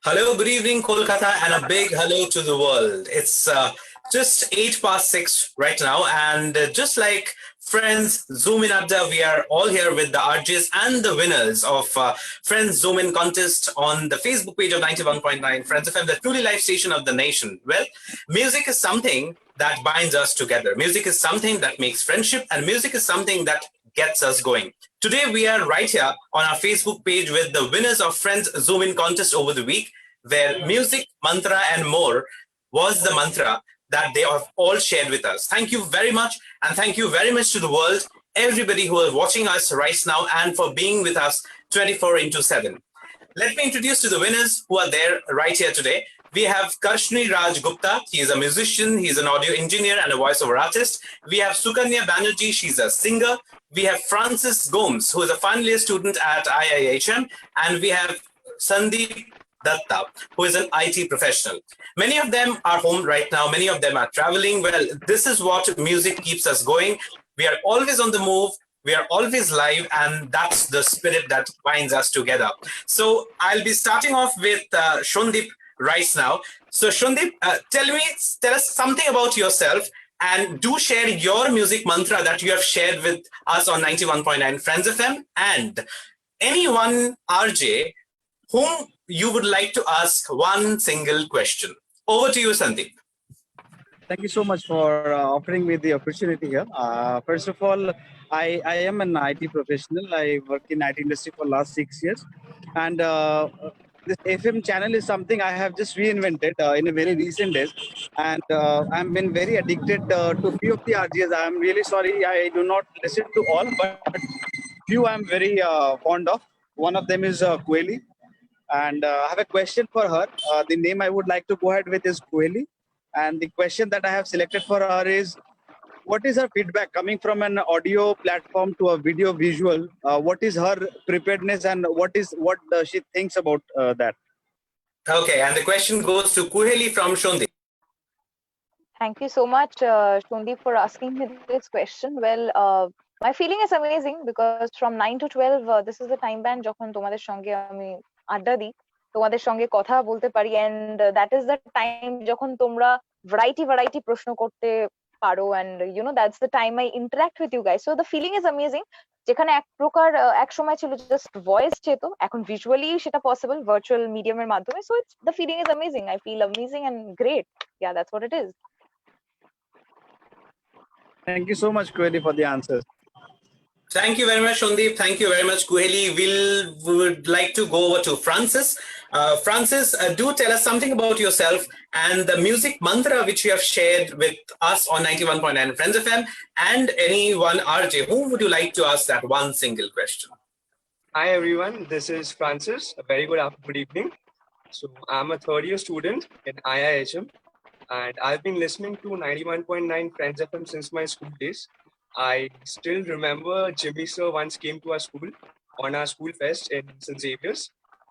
Hello, good evening, Kolkata, and a big hello to the world. It's just 8 past 6 right now, and just like Friends Zoom in Adda, we are all here with the RJs and the winners of Friends Zoom in contest on the Facebook page of 91.9 Friends FM, the truly live station of the nation. Well, music is something that binds us together. Music is something that makes friendship, and music is something that gets us going. Today, we are right here on our Facebook page with the winners of Friends Zoom In contest over the week, where music, mantra, and more was the mantra that they have all shared with us. Thank you very much, and thank you very much to the world, everybody who is watching us right now, and for being with us 24 into 7. Let me introduce to the winners who are there right here today. We have Karshni Raj Gupta. He is a musician, he's an audio engineer and a voiceover artist. We have Sukanya Banerjee, she's a singer. We have Francis Gomes, who is a final year student at IIHM. And we have Sandeep Datta, who is an IT professional. Many of them are home right now. Many of them are traveling. Well, this is what music keeps us going. We are always on the move. We are always live, and that's the spirit that binds us together. So I'll be starting off with Shundip right now. So Shundip, tell us something about yourself, and do share your music mantra that you have shared with us on 91.9 Friends FM, and any one RJ whom you would like to ask one single question. Over to you, Sandeep. Thank you so much for offering me the opportunity here. First of all, I am an IT professional. I work in IT industry for last 6 years, and this FM channel is something I have just reinvented in a very recent days, and I've been very addicted to few of the RGs. I'm really sorry I do not listen to all, but few I'm very fond of. One of them is Kueli, and I have a question for her. The name I would like to go ahead with is Kueli. And the question that I have selected for her is, what is her feedback coming from an audio platform to a video visual? What is her preparedness, and what she thinks about that? Okay, and the question goes to Kuheli from Shundip. Thank you so much, Shundeep, for asking me this question. Well, my feeling is amazing because from 9 to 12, this is the time band যখন তোমাদের সঙ্গে আমি আড্ডা দিই, তোমাদের সঙ্গে কথা বলতে পারি, and that is the time যখন তোমরা variety প্রশ্ন করতে পারো, and that's the time I interact with you guys. So the feeling is amazing. যেখানে এক প্রকার এক সময় ছিল জাস্ট ভয়েস যেত, এখন ভিজুয়ালি সেটা পসিবল ভার্চুয়াল মিডিয়ামের মাধ্যমে. So it's the feeling is amazing. I feel amazing and great. Yeah, that's what it is. Thank you so much, Kueli, for the answers. Thank you very much, Shundeep. Thank you very much, Kuheli. We would like to go over to Francis. Francis, do tell us something about yourself and the music mantra which you have shared with us on 91.9 Friends FM, and any one RJ. Who would you like to ask that one single question? Hi everyone, this is Francis. A very good evening. So I'm a third year student in IIHM, and I've been listening to 91.9 Friends FM since my school days. I still remember Jimmy sir once came to our school on our school fest in St. Xavier's,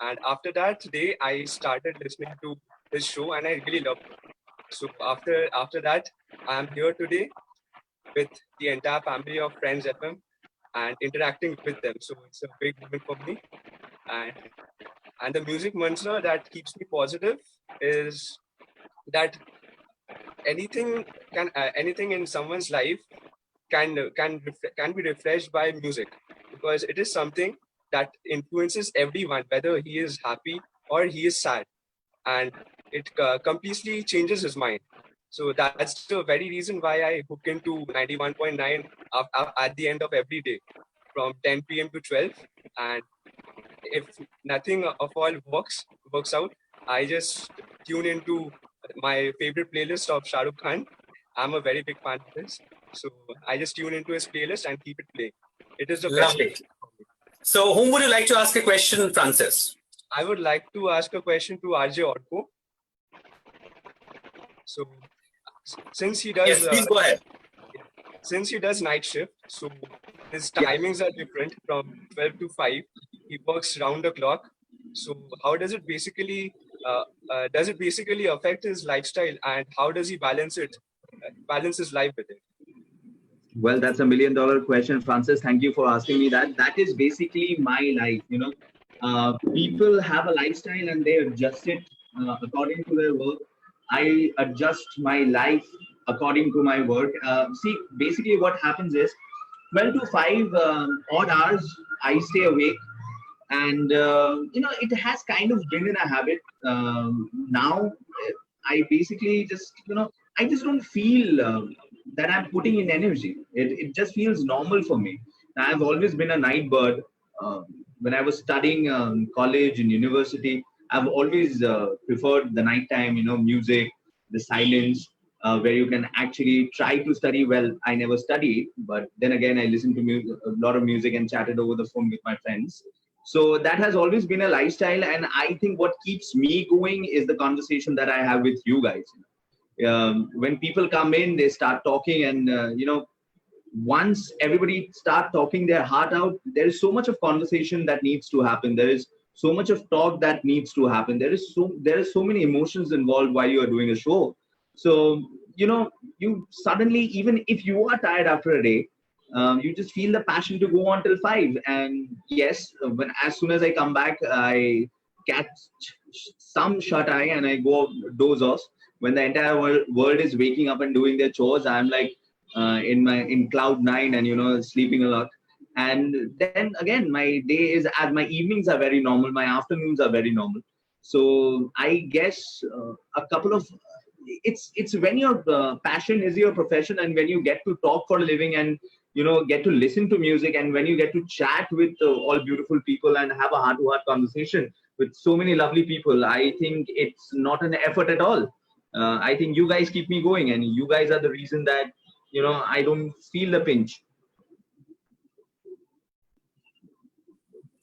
and after that day I started listening to his show and I really loved it. So after that I'm here today with the entire family of Friends FM and interacting with them. So it's a big moment for me. And the music mantra that keeps me positive is that anything in someone's life can be refreshed by music, because it is something that influences everyone, whether he is happy or he is sad, and it completely changes his mind. So that's the very reason why I hook into 91.9 at the end of every day from 10 p.m. to 12. And if nothing of all works out, I just tune into my favorite playlist of Shah Rukh Khan. I'm a very big fan of this. So I just tune into his playlist and keep it playing. It is the best. So whom would you like to ask a question, Francis? I would like to ask a question to RJ Orko. So since he does... Yes, please go ahead. Since he does night shift, so his timings are different from 12 to 5. He works round the clock. So how does it basically affect his lifestyle, and how does he balance his life with it? Well, that's $1 million question, Francis. Thank you for asking me that. That is basically my life. People have a lifestyle and they adjust it according to their work. I adjust my life according to my work. See, basically what happens is 12 to 5 odd hours I stay awake, and it has kind of been in a habit. Now I basically just I just don't feel that I'm putting in energy. It just feels normal for me. I've always been a night bird. When I was studying college and university, I've always preferred the nighttime, music, the silence, where you can actually try to study. Well, I never studied, but then again, I listened to a lot of music and chatted over the phone with my friends. So that has always been a lifestyle, and I think what keeps me going is the conversation that I have with you guys. When people come in, they start talking, and once everybody start talking their heart out, there is so much of conversation that needs to happen. There is so much of talk that needs to happen. There is so many emotions involved while you are doing a show. So you suddenly, even if you are tired after a day, you just feel the passion to go on till 5. And yes, when as soon as I come back, I catch some shut eye and I go doze off. When the entire world is waking up and doing their chores, I'm like in cloud 9 and sleeping a lot. And then again, my day is, as my evenings are very normal, my afternoons are very normal. So I guess a couple of it's when your passion is your profession, and when you get to talk for a living, and get to listen to music, and when you get to chat with all beautiful people and have a heart-to-heart conversation with so many lovely people, I think it's not an effort at all. I think you guys keep me going, and you guys are the reason that I don't feel the pinch.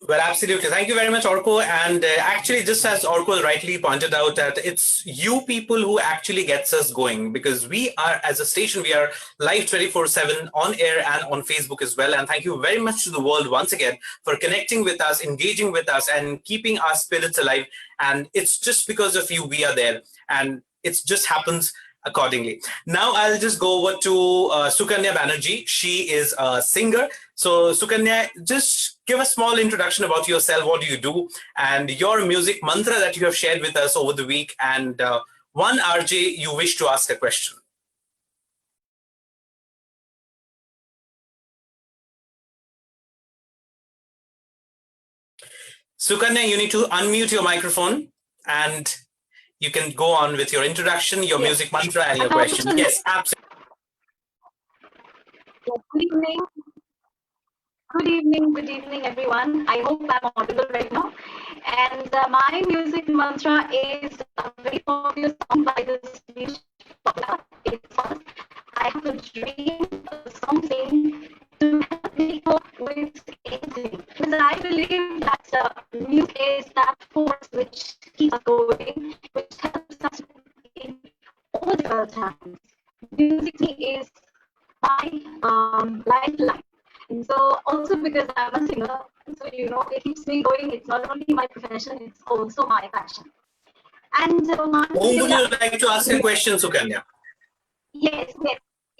Well, absolutely. Thank you very much, Orko. And actually, just as Orko rightly pointed out, that it's you people who actually gets us going, because we are, as a station, we are live 24/7 on air and on Facebook as well. And thank you very much to the world once again for connecting with us, engaging with us, and keeping our spirits alive. And it's just because of you we are there, and it just happens accordingly. Now I'll just go over to Sukanya Banerjee. She is a singer. So Sukanya, just give a small introduction about yourself. What do you do? And your music mantra that you have shared with us over the week, and one RJ you wish to ask a question. Sukanya, you need to unmute your microphone and you can go on with your introduction, your music mantra, and your question. Yes, absolutely. Good evening. Good evening, everyone. I hope I'm audible right now. And my music mantra is a very popular song by the Swedish popular. It's called I Have a Dream, something to help me cope with aging. Because I believe that music is that force which keeps us going, which helps us in all the times. Music is my lifeline. And so also because I'm a singer, so it keeps me going. It's not only my profession, it's also my passion. And whom would you like to ask a question, Sukanya? Yes,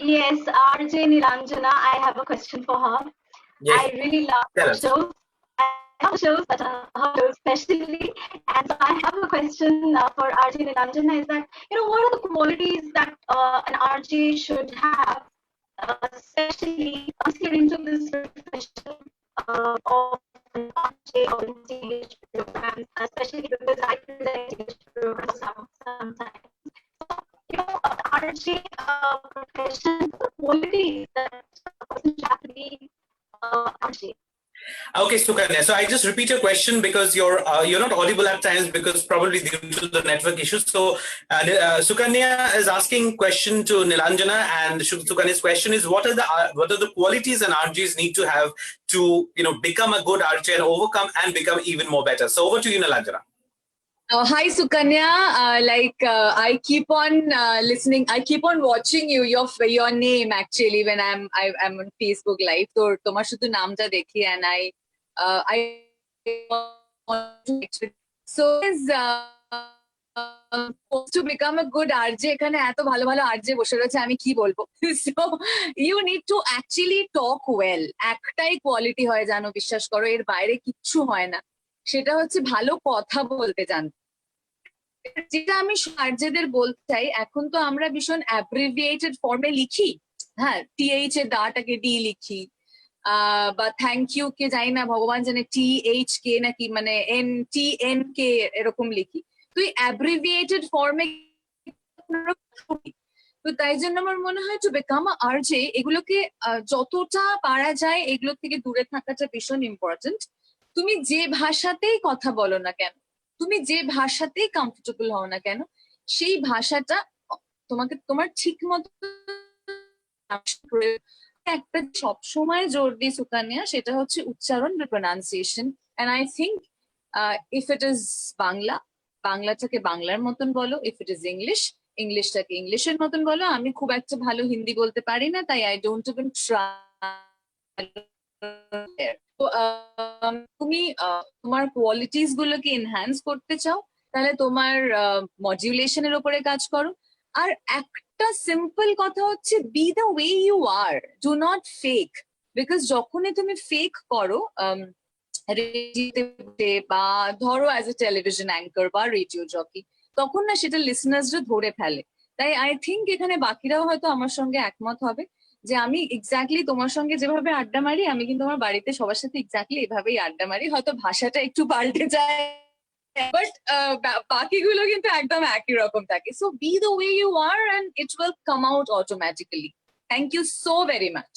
RJ Nilanjana, I have a question for her. Yes. I really love her shows. I love shows, but her shows especially. And so I have a question for RJ Nilanjana, is that, what are the qualities that an RJ should have, especially considering to this profession of an RJ or English programs, especially because I present English programs sometimes. So, RJ profession, the qualities that a person should have to be RJ. Okay, Sukanya. So I just repeat your question because you're not audible at times because probably due to the network issues. So Sukanya is asking question to Nilanjana, and Sukanya's question is what are the qualities an RJs need to have to become a good RJ and overcome and become even more better. So over to you, Nilanjana. Hi Sukanya, I keep on listening. I keep on watching you. Your name actually when I'm on Facebook Live. So tomar shudhu namta dekhi, and I want to mix with. So is to become a good RJ. এখানে এত ভালো ভালো RJ বসে রয়েছে, আমি কি বলবো? So you need to actually talk well. একটাই কোয়ালিটি হয় জানো, বিশ্বাস করো, এর বাইরে কিচ্ছু হয় না। সেটা হচ্ছে ভালো কথা বলতে জানতে। যেটা আমি আরজেদের বলতে চাই, এখন তো আমরা ভীষণ অ্যাব্রিভিয়েটেড ফর্মে লিখি, হ্যাঁ, টিএইচ এর দাটাকে ডি লিখি, বা থ্যাংক ইউ কে জানি না, ভগবান জানে টিএইচ কে নাকি মানে TNK এরকম লিখি। তো এই অ্যাব্রিভিয়েটেড ফর্মে তো তাই জন্য আমার মনে হয় টু বিকাম আরজে এগুলোকে যতটা পারা যায় এগুলো থেকে দূরে থাকাটা ভীষণ ইম্পর্টেন্ট। তুমি যে ভাষাতেই কথা বলো না কেন, তুমি যে ভাষাতেই কমফোর্টেবল হও না কেন, সেই ভাষাটা তোমাকে তোমার ঠিক মতো একটা সবসময় জোর দিই সুকান্যা, সেটা হচ্ছে উচ্চারণ বা pronunciation. And I think if it is Bangla, বাংলাটাকে বাংলার মতন বলো, ইফ ইট ইজ ইংলিশ, ইংলিশটাকে ইংলিশের মতন বলো। আমি খুব একটা ভালো হিন্দি বলতে পারি না, তাই আই ডোন্ট ইভেন ট্রাই। তুমি তোমার কোয়ালিটিস গুলোকে এনহ্যান্স করতে চাও, তাহলে তোমার মডিউলেশনের উপরে কাজ করো। আর একটা সিম্পল কথা হচ্ছে, be the way you are, do not fake. Because যখনই তুমি ফেক করো রেডিওতে বা ধরো অ্যাজ এ টেলিভিশন অ্যাঙ্কার বা রেডিও জকি, তখন না সেটা লিসনার্সরা ধরে ফেলে। তাই আই থিঙ্ক এখানে বাকিরাও হয়তো আমার সঙ্গে একমত হবে যে আমি এক্স্যাক্টলি তোমার সঙ্গে যেভাবে আড্ডা মারি, আমি কিন্তু আমার বাড়িতে সবার সাথে এক্স্যাক্টলি এভাবেই আড্ডা মারি, হয়তো ভাষাটা একটু পাল্টে যায়, বাট বাকিগুলো কিন্তু একদম একই রকম থাকে। So be the way you are and it will come out automatically. Thank you so very much.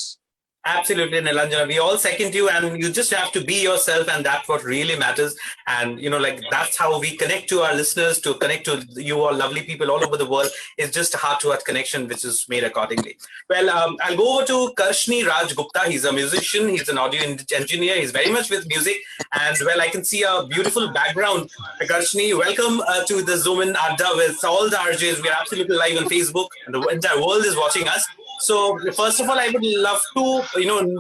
Absolutely, Nilanjana. We all second you, and you just have to be yourself, and that's what really matters. And like that's how we connect to our listeners, to connect to you all lovely people all over the world. It's just a heart-to-heart connection, which is made accordingly. Well, I'll go over to Karshni Raj Gupta. He's a musician. He's an audio engineer. He's very much with music, and well, I can see a beautiful background. Karshni, welcome to the Zoom in Adda with all the RJs. We are absolutely live on Facebook, and the entire world is watching us. So first of all, I would love to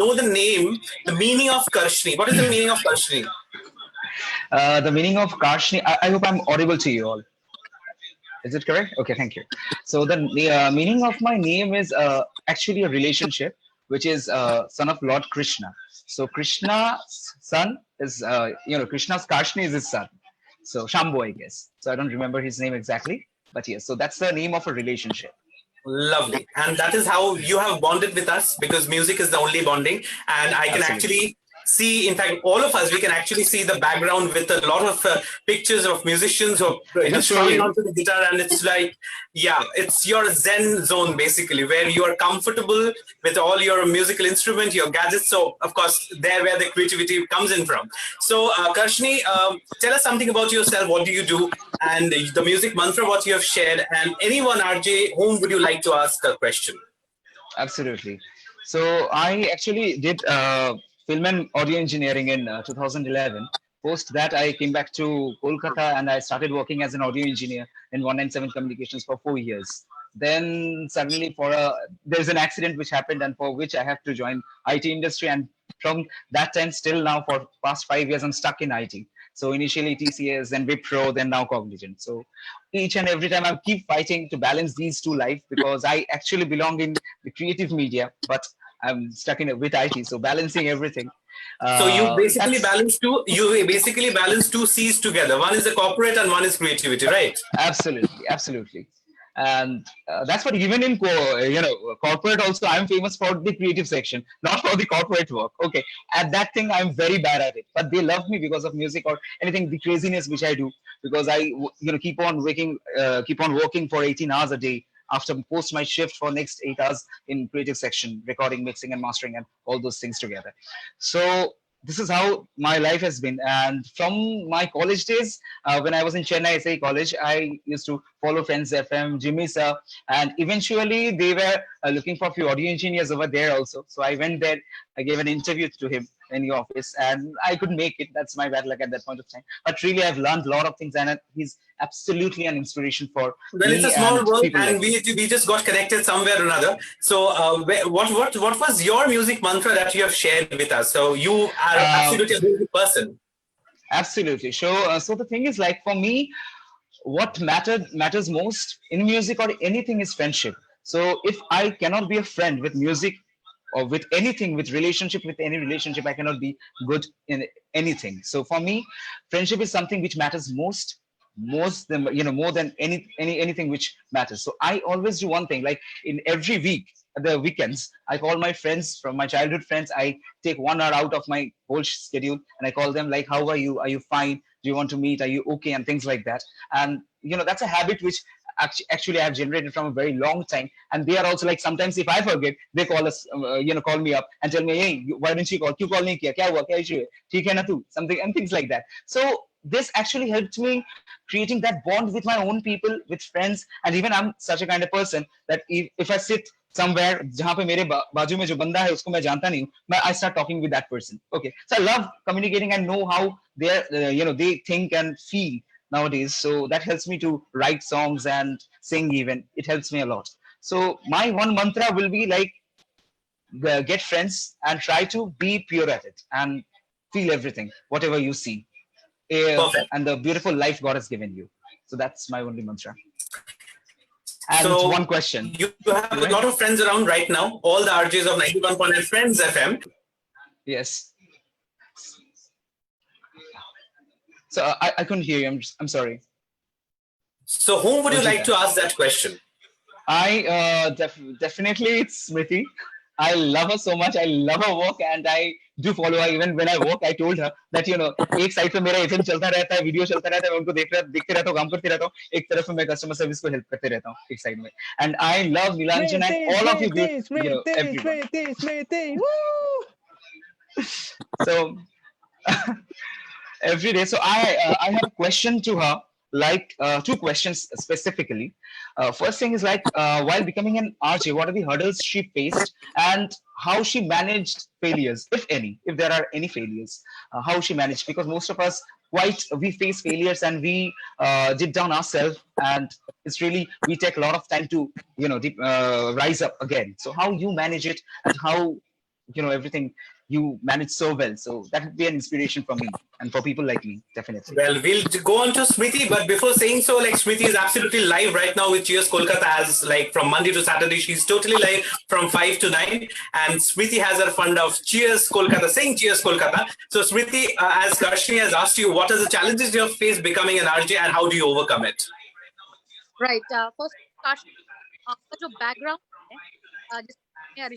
know the name, the meaning of Karshni. What is the meaning of Karshni? The meaning of Karshni, I hope I'm audible to you all. Is it correct? Okay, thank you. So the meaning of my name is actually a relationship, which is son of Lord Krishna. So Krishna's son is, Krishna's Karshni is his son. So Shambhu, I guess. So I don't remember his name exactly, but yes. So that's the name of a relationship. Lovely. And that is how you have bonded with us, because music is the only bonding. And I can actually see, in fact, all of us, we can actually see the background with a lot of pictures of musicians who are strumming onto the guitar. And it's like, yeah, it's your Zen zone, basically, where you are comfortable with all your musical instrument, your gadgets. So, of course, there where the creativity comes in from. So, Karshni, tell us something about yourself. What do you do? And the music mantra, what you have shared. And anyone, RJ, whom would you like to ask a question? Absolutely. So I actually did film and audio engineering in 2011. Post that, I came back to Kolkata and I started working as an audio engineer in 197 Communications for 4 years. Then suddenly there's an accident which happened, and for which I have to join IT industry. And from that time still now, for past 5 years, I'm stuck in IT. So initially TCS, then Wipro, then now Cognizant. So each and every time I keep fighting to balance these two lives, because I actually belong in the creative media, but I'm stuck in with IT. So balancing everything. So you basically balance two C's together. One is the corporate and one is creativity, right? Absolutely. And that's what, even in corporate also, I'm famous for the creative section, not for the corporate work. Okay, at that thing I'm very bad at it, but they love me because of music or anything, the craziness which I do, because I keep on working for 18 hours a day after post my shift for next 8 hours in creative section, recording, mixing and mastering and all those things together. So this is how my life has been. And from my college days, when I was in Chennai SA College, I used to follow Friends FM, Jimmy sir, and eventually they were looking for a few audio engineers over there also. So I went there, I gave an interview to him in the office, and I couldn't make it. That's my bad luck at that point of time. But really, I've learned a lot of things, and he's absolutely an inspiration for well, me. It's a small world, and like we just got connected somewhere or another. So, what was your music mantra that you have shared with us? So you are absolutely a music person. Absolutely. So the thing is, like, for me, what matters most in music or anything is friendship. So if I cannot be a friend with music or with anything, with relationship, with any relationship, I cannot be good in anything. So for me, friendship is something which matters most than, more than anything which matters. So I always do one thing, like in every week, the weekends, I call my friends from my childhood friends. I take 1 hour out of my whole schedule and I call them, like, how are you? Are you fine? Do you want to meet? Are you okay? And things like that. And that's a habit which actually I have generated from a very long time. And they are also like, sometimes if I forget, they call us, call me up and tell me, hey, why didn't you call? क्यों call नहीं किया? क्या हुआ? क्या issue है? ठीक है ना तू? Something and things like that. So this actually helped me creating that bond with my own people, with friends. And even I'm such a kind of person that if I sit somewhere जहाँ पे मेरे बाजू में जो बंदा है उसको मैं जानता नहीं हूँ, I start talking with that person. Okay, so I love communicating and know how they think and feel nowadays. So that helps me to write songs and sing even. It helps me a lot. So my one mantra will be like, get friends and try to be pure at it and feel everything, whatever you see, Perfect. and the beautiful life God has given you. So that's my only mantra. And So one question. You have a lot of friends around right now, all the RJs of 91.9 Friends FM. Yes. So I couldn't hear you. I'm sorry. So whom would you like to ask that question? I definitely it's Smriti. I love her so much. I love her work and I do follow her. Even when I work, I told her that एक side पे मेरा FM चलता रहता है, video चलता रहता है, मैं उनको देखते रहता हूँ, काम करते रहता हूँ. एक तरफ में मैं कस्टमर सर्विस को हेल्प करते रहता हूँ एक साइड में. And I love Nilanjan and all of you, everyone. So every day. So I have a question to her, like two questions specifically. First thing is like, while becoming an RJ, what are the hurdles she faced and how she managed failures, if any, if there are any failures, how she managed, because most of us we face failures and we deep down ourselves, and it's really, we take a lot of time to rise up again. So how you manage it and how everything you manage so well. So that would be an inspiration for me and for people like me, definitely. Well, we'll go on to Smriti, but before saying so, like, Smriti is absolutely live right now with Cheers Kolkata, as like from Monday to Saturday, she's totally live from 5 to 9. And Smriti has her fund of Cheers Kolkata, saying Cheers Kolkata. So Smriti, as Karshni has asked you, what are the challenges you have faced becoming an RJ and how do you overcome it? Right. First, Karshni, आपका जो background है, जिसमें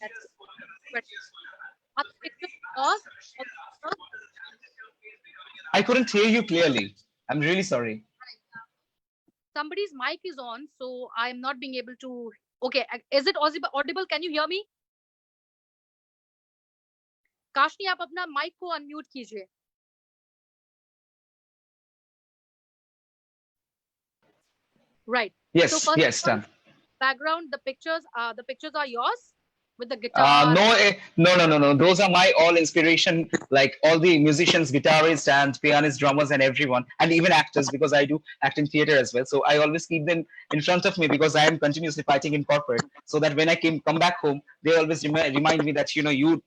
that's I couldn't hear you clearly. I'm really sorry. Somebody's mic is on, so I'm not being able to. Okay, is it audible? Can you hear me? Kashni, आप अपना mic को unmute कीजिए. Right. Yes. So first yes, done. Background, the pictures are yours with the guitar. No. Those are my all inspiration, like all the musicians, guitarists and pianists, drummers and everyone, and even actors, because I do act in theater as well. So I always keep them in front of me because I am continuously fighting in corporate, so that when I come back home, they always remind me that you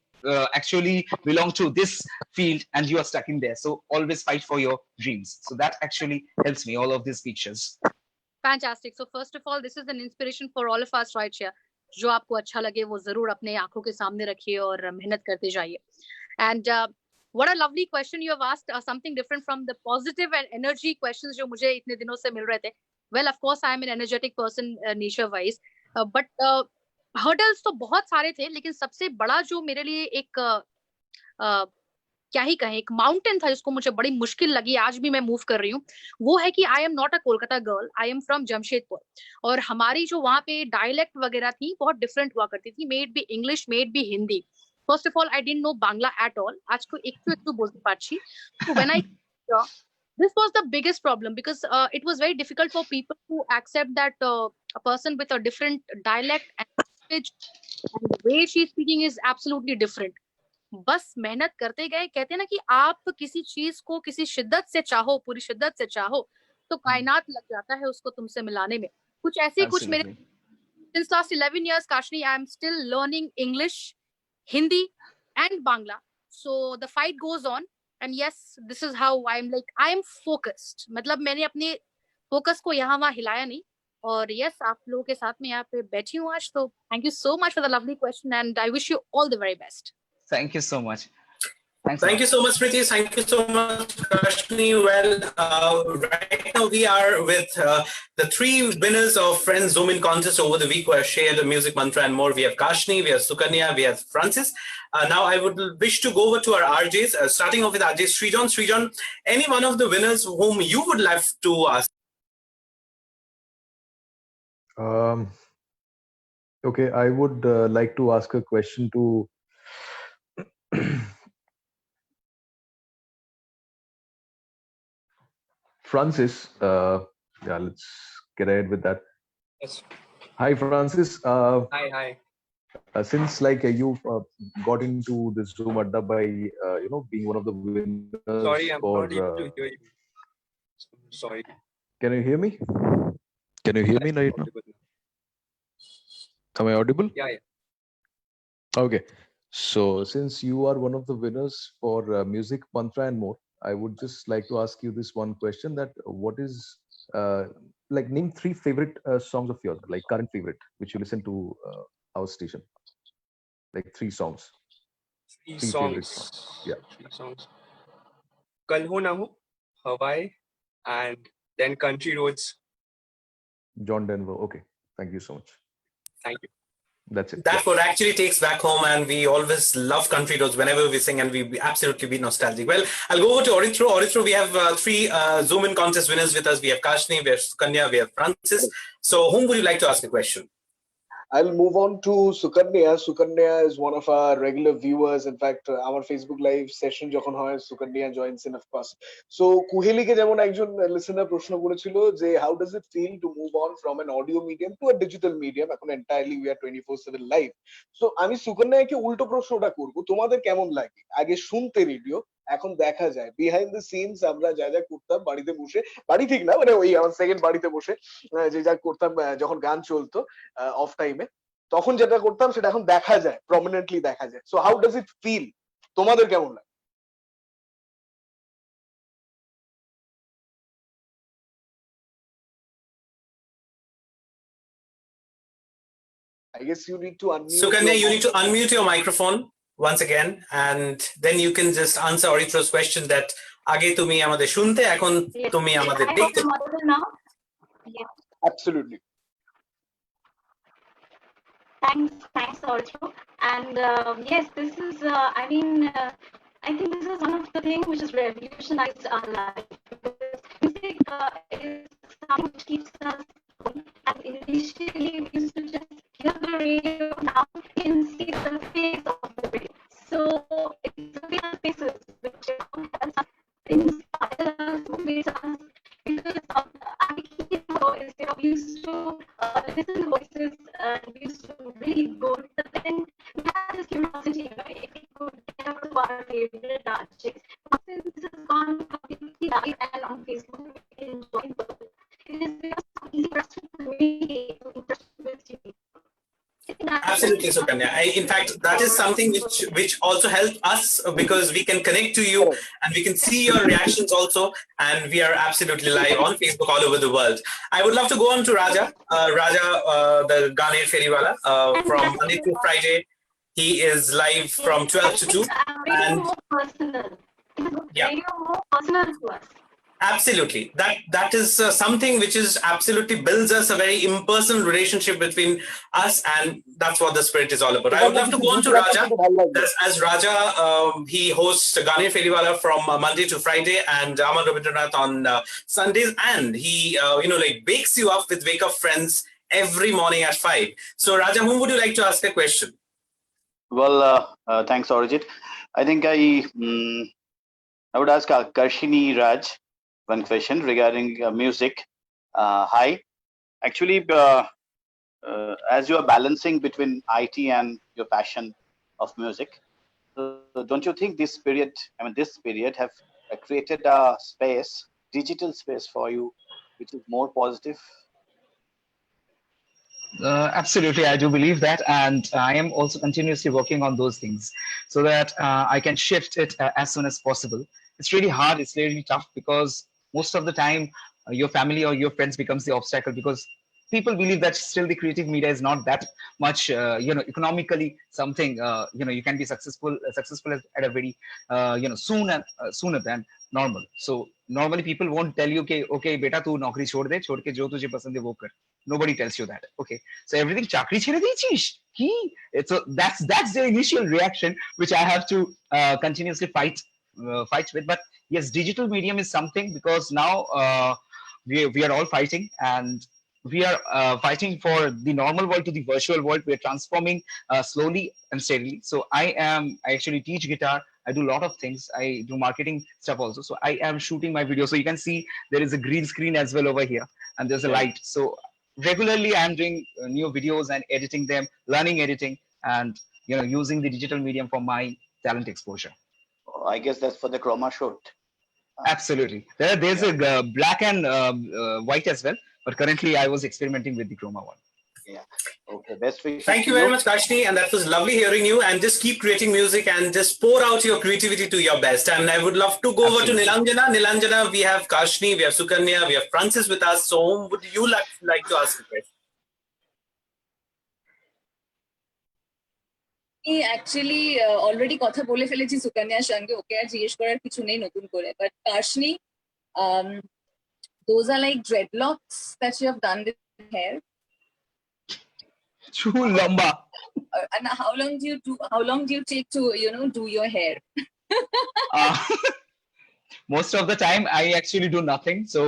actually belong to this field and you are stuck in there. So always fight for your dreams. So that actually helps me, all of these pictures. Fantastic. So first of all, this is an inspiration for all of us right here. जो आपको अच्छा लगे वो जरूर अपने आंखों के सामने रखिए और मेहनत करते जाइए. And what a lovely question you have asked, something different from the positive and energy questions जो मुझे इतने दिनों से मिल रहे थे. Well, of course, I am an energetic person nature wise, but hurdles तो बहुत सारे थे, लेकिन सबसे बड़ा जो मेरे लिए एक क्या ही कहें, एक माउंटेन था जिसको मुझे बड़ी मुश्किल लगी, आज भी मैं मूव कर रही हूँ, वो है कि I am not a Kolkata girl, I am from Jamshedpur. और हमारी जो वहाँ पे डायलेक्ट वगैरह थी बहुत डिफरेंट हुआ करती थी, may it be English, may it be Hindi. First of all I didn't know Bangla at all. आज को एक बोलते पारछी. So when I this was the biggest problem because it was very difficult for people to accept that a person with a different dialect and language and the way she's speaking is absolutely different. बस मेहनत करते गए. कहते हैं ना कि आप किसी चीज को किसी शिद्दत से चाहो, पूरी शिद्दत से चाहो, तो कायनात लग जाता है उसको तुमसे मिलाने में. कुछ ऐसे कुछ मेरे since last 11 years, Kashni, I am still learning English, Hindi and Bangla. So the fight goes on. And yes, this is how I am focused. मतलब मैंने अपने focus को यहाँ वहाँ हिलाया नहीं. और yes, आप लोगों के साथ में यहाँ पे बैठी हूँ आज, तो thank you so much for the lovely question and I wish you all the very best. Thank you so much. Thanks a Thank you lot. so much, Preeti. Thank you so much, Rashni. Well, right now we are with the three winners of Friends Zoom In contest over the week who have shared the music mantra and more. We have Kashni, we have Sukanya, we have Francis. Now I would wish to go over to our RJs, starting off with RJ Srijan. Srijan, any one of the winners whom you would love to ask? Okay, I would like to ask a question to Francis. Yeah, let's get ahead with that. Yes. Hi, Francis. Hi. Since you've got into this Zoom Adda by being one of the winners. Sorry, I'm for, not able to hear you. Sorry. Can you hear me? Can you hear me right now? Am I audible? Yeah. Okay. So since you are one of the winners for music mantra and more, I would just like to ask you this one question: that what is name three favorite songs of yours, like current favorite, which you listen to our station, like three songs. Three favorite songs. Yeah. Three songs. Kal Ho Na Ho, Hawaii, and then Country Roads. John Denver. Okay. Thank you so much. Thank you. That's it. That would actually takes back home, and we always love country roads whenever we sing, and we absolutely be nostalgic. Well, I'll go over to Orithro. Orithro, we have three Zoom In contest winners with us. We have Kashni, we have Sukanya, we have Francis. So, whom would you like to ask a question? I'll move on to Sukanya. Sukanya is one of our regular viewers. In fact, our Facebook live session যখন হয় Sukanya joins in, of course. So কুহেলিকে যেমন একজন listener প্রশ্ন করেছিল যে how does it feel to move on from an audio medium to a digital medium? এখন entirely we are 24/7 live. So আমি সুকন্যাকে উল্টো প্রশ্নটা করব, তোমাদের কেমন লাগে আগে শুনতে রেডিও, এখন দেখা যায় বিহাইন্ড দ্য সিনস আমরা যা যা করতাম বাড়িতে বসে, বাড়ি ঠিক না মানে ওই আমার সেকেন্ড বাড়িতে বসে যে যা করতাম যখন গান চলতো অফ টাইমে, তখন যেটা করতাম সেটা এখন দেখা যায়, প্রমিনেন্টলি দেখা যায়। So how does it feel, তোমাদের কেমন লাগে? I guess you need to unmute. Sukanya, you need to unmute your microphone once again, and then you can just answer Orithro's question that আগে তুমি আমাদের শুনতে, এখন তুমি আমাদের দেখতে। Absolutely. Thanks, Orithro. And yes, this is. I think this is one of the things which has revolutionized our life. Music is something which keeps us going. And initially, we used to just hear the radio. Now we can see the face of the radio. So it's the faces which has inspired us, motivated us. Because I keep we used to listen to voices and we used to really go. But then we had this curiosity, if we could get up to our favorite artists. Since this has gone completely live and on Facebook, we can enjoy both. It is so easy for us to communicate with you. Absolutely, Sukanya. In fact, that is something which also helps us because we can connect to you and we can see your reactions also, and we are absolutely live on Facebook all over the world. I would love to go on to Raja. Raja, the Ganer Feriwala, from Monday to Friday. He is live from 12 to 2. And more personal. Yeah. More personal to us. Absolutely. That is something which is absolutely builds us a very impersonal relationship between us, and that's what the spirit is all about. I would love to go on to Raja. As Raja, he hosts Ganer Feriwala from Monday to Friday and Amar Rabindranath on Sundays, and he wakes you up with Wake Up Friends every morning at 5. So Raja, whom would you like to ask a question? Well, thanks, Arijit. I think I would ask Karshini Raj one question regarding music. Hi, actually, as you are balancing between IT and your passion of music, don't you think this period have created a space, digital space for you, which is more positive? Absolutely, I do believe that, and I am also continuously working on those things so that I can shift it as soon as possible. It's really hard, it's really tough, because most of the time your family or your friends becomes the obstacle, because people believe that still the creative media is not that much economically something you can be successful at a very sooner than normal. So normally people won't tell you okay beta tu naukri chhod ke jo tujhe pasand hai wo kar. Nobody tells you that. Okay, so everything chakri chhede diyechish ki. So that's the initial reaction which I have to continuously fight with. But yes, digital medium is something, because now we are all fighting, and we are fighting for the normal world to the virtual world. We are transforming slowly and steadily. So I actually teach guitar. I do a lot of things. I do marketing stuff also. So I am shooting my video. So you can see there is a green screen as well over here, and there's a light. So regularly I am doing new videos and editing them, learning editing, and using the digital medium for my talent exposure. I guess that's for the chroma shoot. Absolutely. There's a black and white as well, but currently I was experimenting with the chroma one. Yeah. Okay. Best wishes. Thank you very much, Kashni, and that was lovely hearing you. And just keep creating music and just pour out your creativity to your best. And I would love to go over to Nilanjana. Nilanjana, we have Kashni, we have Sukanya, we have Francis with us. So, whom would you like to ask a question? Actually already কথা বলে ফেলেছি সুকন্যার সঙ্গে, ওকে আর জিজ্ঞেস করার কিছু নেই নতুন করে। But Kashni, those are like dreadlocks that you have done with hair. Too lamba. And how long do you take to do your hair? Most of the time I actually do nothing. So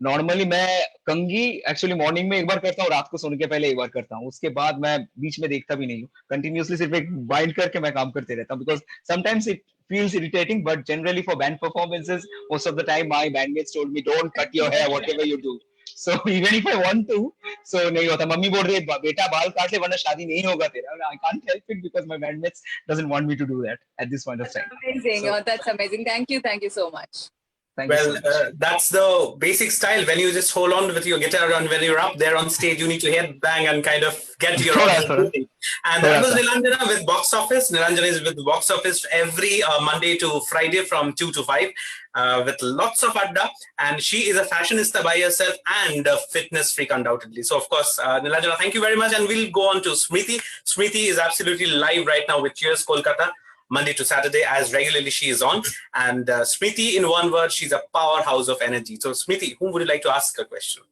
normally मैं कंघी actually morning में एक बार करता हूँ, रात को सोने के पहले एक बार करता हूँ, उसके बाद मैं बीच में देखता भी नहीं हूँ. Continuously सिर्फ एक bind करके मैं काम करते रहता हूँ, because sometimes it feels irritating, but generally for band performances most of the time my bandmates told me don't cut your hair whatever you do. So even if I want to, so नहीं होता. Mummy बोल रही है बेटा बाल काट ले वरना शादी नहीं होगा तेरा. I can't help it because my bandmates doesn't want me to do that at this point of time. Amazing. So, that's amazing. Thank you so much. That's the basic style. When you just hold on with your guitar, and when you're up there on stage, you need to head bang and kind of get your audience. And that was Nilanjana with Box Office. Nilanjana is with Box Office every Monday to Friday from 2 to 5 with lots of Adda. And she is a fashionista by herself and a fitness freak undoubtedly. So, of course, Nilanjana, thank you very much. And we'll go on to Smriti. Smriti is absolutely live right now with Cheers Kolkata. Monday to Saturday, as regularly she is on. And Smriti, in one word, she's a powerhouse of energy. So Smriti, whom would you like to ask a question?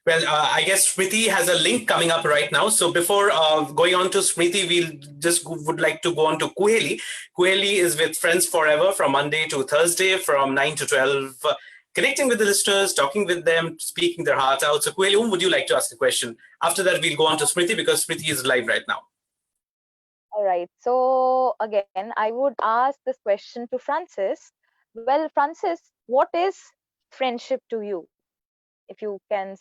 Well, I guess Smriti has a link coming up right now. So before going on to Smriti, would like to go on to Kuheli. Kuheli is with Friends Forever from Monday to Thursday from 9 to 12. Connecting with the listeners, talking with them, speaking their heart out. So, Kuheli, whom would you like to ask a question? After that, we'll go on to Smriti because Smriti is live right now. All right. So, again, I would ask this question to Francis. Well, Francis, what is friendship to you? If you can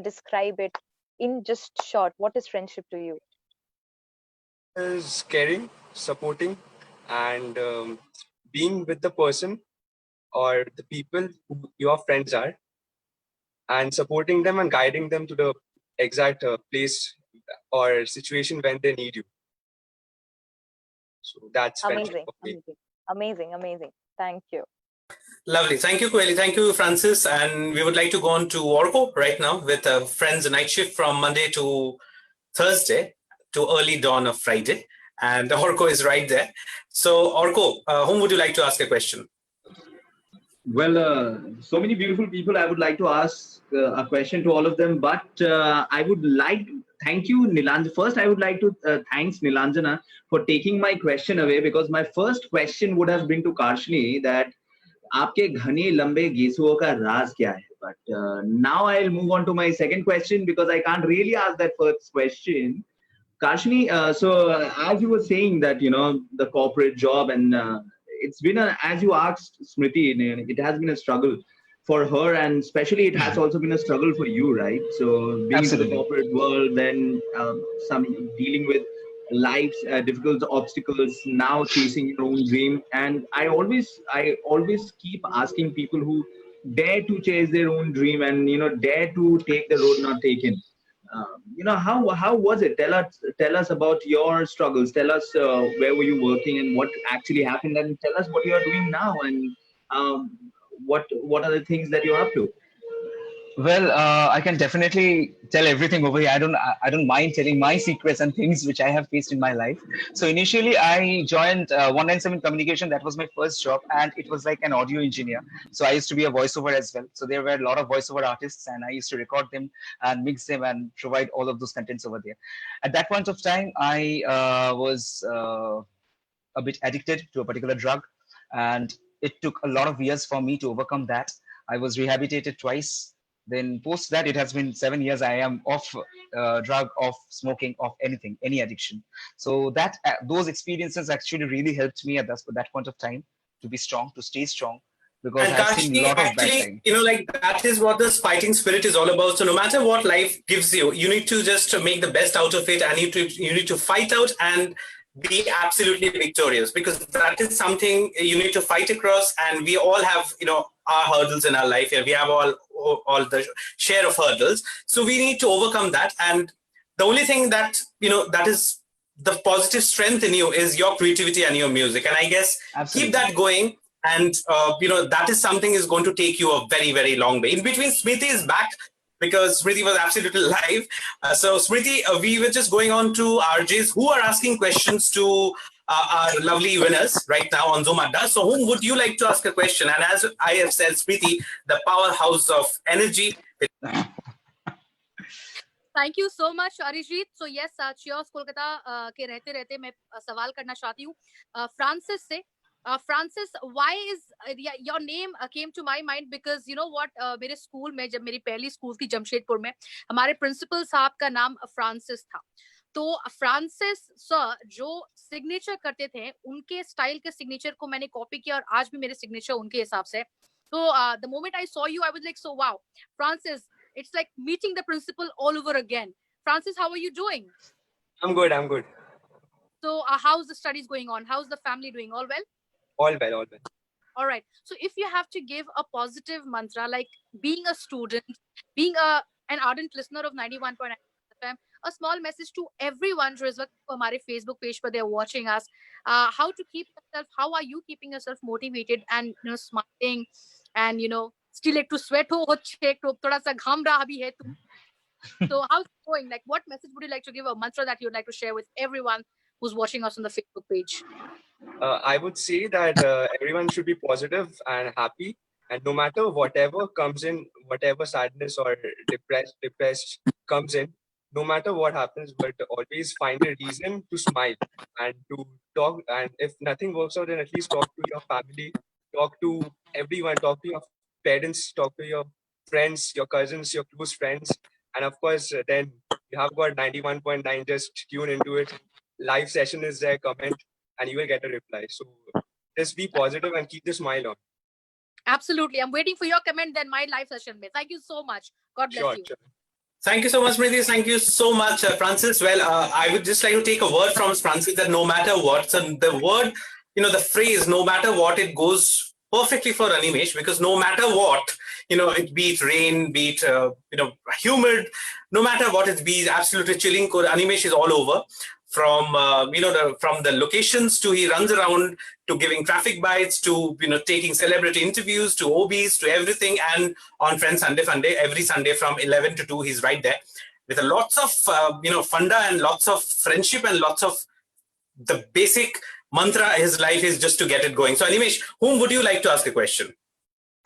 describe it in just short, what is friendship to you? Is caring, supporting, and being with the person or the people who your friends are, and supporting them and guiding them to the exact place or situation when they need you. So that's amazing. Amazing. Thank you. Lovely. Thank you, Kuheli. Thank you, Francis. And we would like to go on to Orko right now with Friends Night Shift from Monday to Thursday to early dawn of Friday. And Orko is right there. So Orko, whom would you like to ask a question? Well, so many beautiful people. I would like to ask a question to all of them, but I would like thank you, Nilanjana. First, I would like to thanks Nilanjana for taking my question away, because my first question would have been to Kashni that आपके घने लंबे गेसुओं का राज क्या है? But now I'll move on to my second question because I can't really ask that first question. Kashni, so as you were saying that the corporate job and it's been as you asked Smriti, it has been a struggle for her, and especially it has also been a struggle for you, right? So being in the corporate world, then some dealing with life's difficult obstacles, now chasing your own dream. And I always keep asking people who dare to chase their own dream and dare to take the road not taken. How was it? Tell us about your struggles. Tell us where were you working and what actually happened, and tell us what you are doing now, and what are the things that you're up to? Well, I can definitely tell everything over here. I don't mind telling my secrets and things which I have faced in my life. So initially, I joined 197 Communication. That was my first job, and it was like an audio engineer. So I used to be a voiceover as well. So there were a lot of voiceover artists, and I used to record them and mix them and provide all of those contents over there. At that point of time, I was a bit addicted to a particular drug, and it took a lot of years for me to overcome that. I was rehabilitated twice. Then post that, it has been 7 years. I am off drug, off smoking, off anything, any addiction. So that those experiences actually really helped me at that point of time to be strong, to stay strong, because And I've seen a Kashi, lot of bad actually, time. like that is what this fighting spirit is all about. So no matter what life gives you, you need to just make the best out of it, and you need to fight out and be absolutely victorious, because that is something you need to fight across. And we all have, our hurdles in our life. We have all the share of hurdles. So we need to overcome that. And the only thing that, that is the positive strength in you is your creativity and your music. And I guess Absolutely. keep that going. And that is something is going to take you a very, very long way. In between, Smriti is back because Smriti was absolutely live. So Smriti, we were just going on to RJs who are asking questions to our lovely winners right now on Zoom Adda. So whom would you like to ask a question? And as I have said, Smriti, the powerhouse of energy. Thank you so much Arijit. So yes, cheers Kolkata के रहते रहते मैं सवाल करना चाहती हूँ Francis से. Francis, why is your name came to my mind because you know what, मेरे स्कूल में जब मेरी पहली स्कूल थी जमशेदपुर में, हमारे प्रिंसिपल साहब का नाम फ्रांसिस था. तो फ्रांसिस सर जो सिग्नेचर करते थे, उनके स्टाइल के सिग्नेचर को मैंने कॉपी किया और आज भी मेरे सिग्नेचर उनके हिसाब से. तो the moment I saw you I was like so wow Francis, it's like meeting the principal all over again. Francis, how are you doing? I'm good. So how's the studies going on? How's the family doing? All well? All well. All right. So if you have to give a positive mantra, like being a student, being an ardent listener of 91.9 FM, a small message to everyone who is on our Facebook page where they're watching us, how to keep yourself, how are you keeping yourself motivated and smiling and still like to sweat ho check to thoda sa gham raha bhi hai tu. So how's it going? Like what message would you like to give, a mantra that you'd like to share with everyone who's watching us on the Facebook page? I would say that everyone should be positive and happy, and no matter whatever comes in, whatever sadness or depressed comes in, no matter what happens, but always find a reason to smile and to talk. And if nothing works out, then at least talk to your family, talk to everyone, talk to your parents, talk to your friends, your cousins, your close friends. And of course, then you have got 91.9, just tune into it. Live session is there, comment, and you will get a reply. So just be positive and keep the smile on. Absolutely. I'm waiting for your comment, then my live session. Thank you so much. God bless you. Sure. Thank you so much, Smriti. Thank you so much, Francis. Well, I would just like to take a word from Francis that no matter what, so the word, the phrase, no matter what, it goes perfectly for Animesh, because no matter what, it be it rain, be it, humid, no matter what, it be absolutely chilling. Animesh is all over. From from the locations to he runs around to giving traffic bites to taking celebrity interviews to OBs to everything, and on Friends Sunday Funday every Sunday from 11 to 2 he's right there with a lots of funda and lots of friendship and lots of the basic mantra his life is just to get it going. So Animesh, whom would you like to ask a question?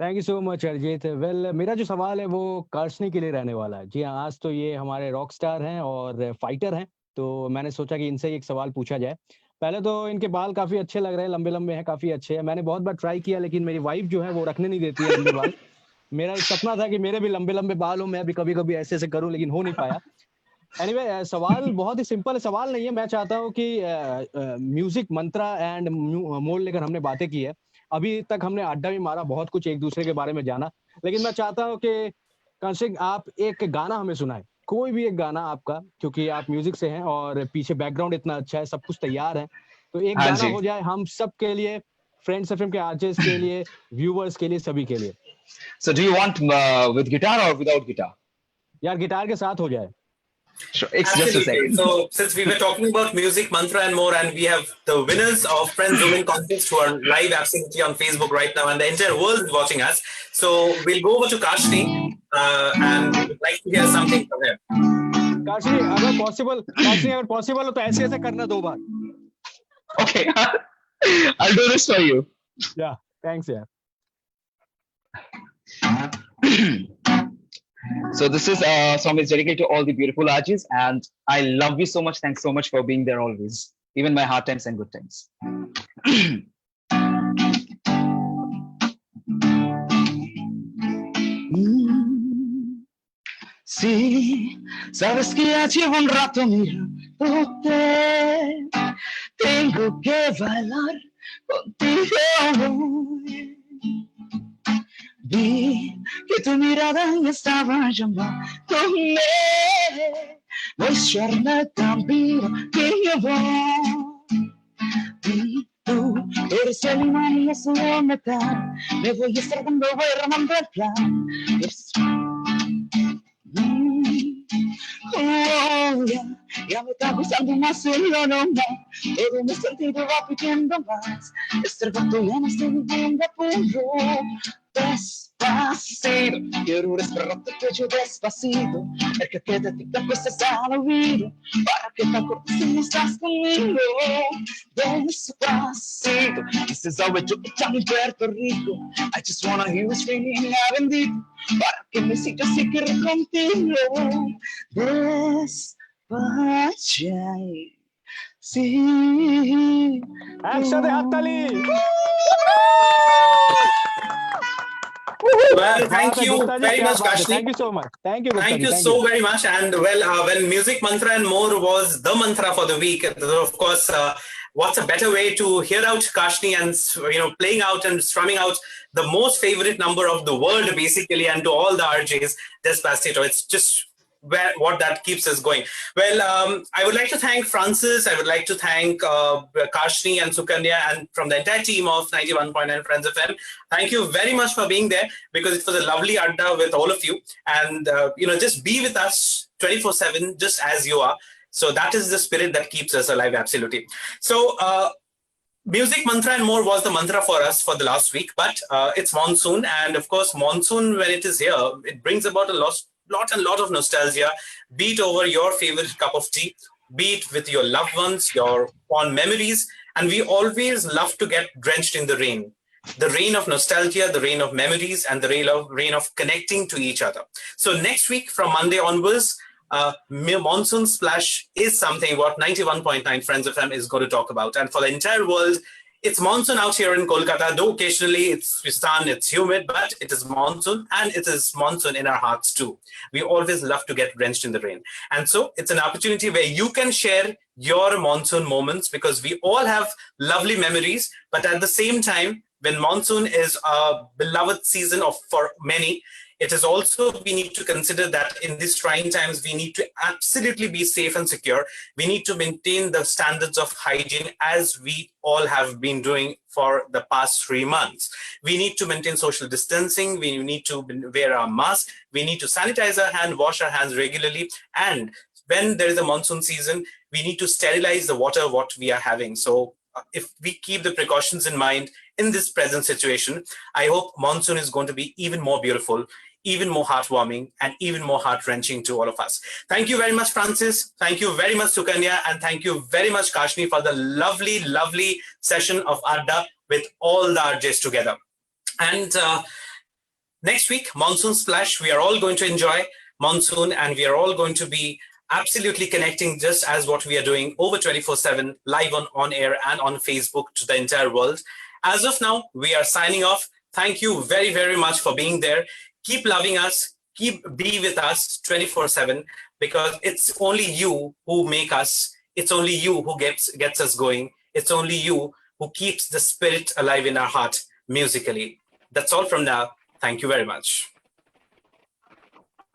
Thank you so much Arijit. Well मेरा जो सवाल है वो कार्शनी के लिए रहने वाला है. जी हाँ, आज तो ये हमारे रॉक स्टार हैं और फाइटर हैं, तो मैंने सोचा कि इनसे एक सवाल पूछा जाए. पहले तो इनके बाल काफी अच्छे लग रहे हैं, लंबे लंबे हैं, काफी अच्छे हैं. मैंने बहुत बार ट्राई किया लेकिन मेरी वाइफ जो है वो रखने नहीं देती है लंबे बाल. मेरा एक सपना था कि मेरे भी लंबे लंबे बाल हो, मैं भी कभी कभी ऐसे ऐसे करूं, लेकिन हो नहीं पाया. एनीवे, सवाल बहुत ही सिंपल सवाल नहीं है. मैं चाहता हूँ कि म्यूजिक मंत्रा एंड मोल लेकर हमने बातें की है, अभी तक हमने अड्डा भी मारा, बहुत कुछ एक दूसरे के बारे में जाना, लेकिन मैं चाहता हूँ कि कंसिंग आप एक गाना हमें सुनाए, कोई भी एक गाना आपका, क्योंकि आप म्यूजिक से हैं और पीछे बैकग्राउंड इतना अच्छा है, सब कुछ तैयार है, तो एक गाना हो जाए हम सब के लिए, फ्रेंड्स एफएम के आरजेस के लिए, व्यूअर्स के लिए, सभी के लिए. So do you want with guitar or without guitar? यार गिटार के साथ हो जाए. Sure. It's just a Absolutely. second. So since we were talking about music, mantra and more, and we have the winners of Friends Zoom In contest who are live absolutely on Facebook right now, and the entire world is watching us. So we'll go over to Kashni and we would like to hear something from him. काशनी अगर possible हो तो ऐसे ऐसे करना 2 बार. Okay. I'll do this for you. Yeah, thanks यार. So this is song is dedicated to all the beautiful artists, and I love you so much. Thanks so much for being there always, even my hard times and good times. Sí, sabes que ya llevo un rato mirándote. Tengo que bailar contigo. Vi que tu mirada me estaba llamándome. Mostrarme también que llevo. Y tú eres el imán y es la metal. Me voy estregando, voy remando el plan. Ya me está gustando más el aroma. Todo mi sentido va pidiendo más. Este rato ya no estoy viviendo puro. Despacito, quiero esperarte que yo despacito. El que quede ti te acuestas al oído. Para que te acuerdes si no estás conmigo. Despacito, this is how we do it down in Puerto Rico. I just wanna hear you screaming a bendito. Para que me sigas y quiero contigo. Despacha. Sí. Action Hattali. Well, thank you very much, Kashni. Thank you so much. Thank you. Thank you so very much. And well, when Music Mantra and More was the mantra for the week, of course, what's a better way to hear out Kashni and playing out and strumming out the most favorite number of the world, basically, and to all the RJs, Despacito. It's just what that keeps us going. Well, I would like to thank Francis. I would like to thank Kashni and Sukanya and from the entire team of 91.9 Friends FM. Thank you very much for being there, because it was a lovely Adda with all of you. And, just be with us 24/7, just as you are. So that is the spirit that keeps us alive, absolutely. So Music Mantra and More was the mantra for us for the last week, but it's monsoon. And of course, monsoon, when it is here, it brings about a lot of nostalgia, be it over your favorite cup of tea, be it with your loved ones, your fond memories. And we always love to get drenched in the rain of nostalgia, the rain of memories, and the rain of connecting to each other. So next week, from Monday onwards, Monsoon Splash is something what 91.9 Friends FM is going to talk about. And for the entire world, it's monsoon out here in Kolkata, though occasionally it's sun, it's humid, but it is monsoon, and it is monsoon in our hearts too. We always love to get drenched in the rain. And so it's an opportunity where you can share your monsoon moments, because we all have lovely memories, but at the same time, when monsoon is a beloved season for many, it is also, we need to consider that in these trying times, we need to absolutely be safe and secure. We need to maintain the standards of hygiene as we all have been doing for the past 3 months. We need to maintain social distancing. We need to wear our mask. We need to sanitize our hands, wash our hands regularly. And when there is a monsoon season, we need to sterilize the water, what we are having. So if we keep the precautions in mind in this present situation, I hope monsoon is going to be even more beautiful, even more heartwarming, and even more heart-wrenching to all of us. Thank you very much, Francis. Thank you very much, Sukanya. And thank you very much, Kashni, for the lovely, lovely session of Adda with all the RJs together. And next week, Monsoon Splash, we are all going to enjoy monsoon, and we are all going to be absolutely connecting just as what we are doing over 24/7, live on air and on Facebook to the entire world. As of now, we are signing off. Thank you very, very much for being there. Keep loving us, be with us 24/7, because it's only you who make us, it's only you who gets us going. It's only you who keeps the spirit alive in our heart musically. That's all from now. Thank you very much.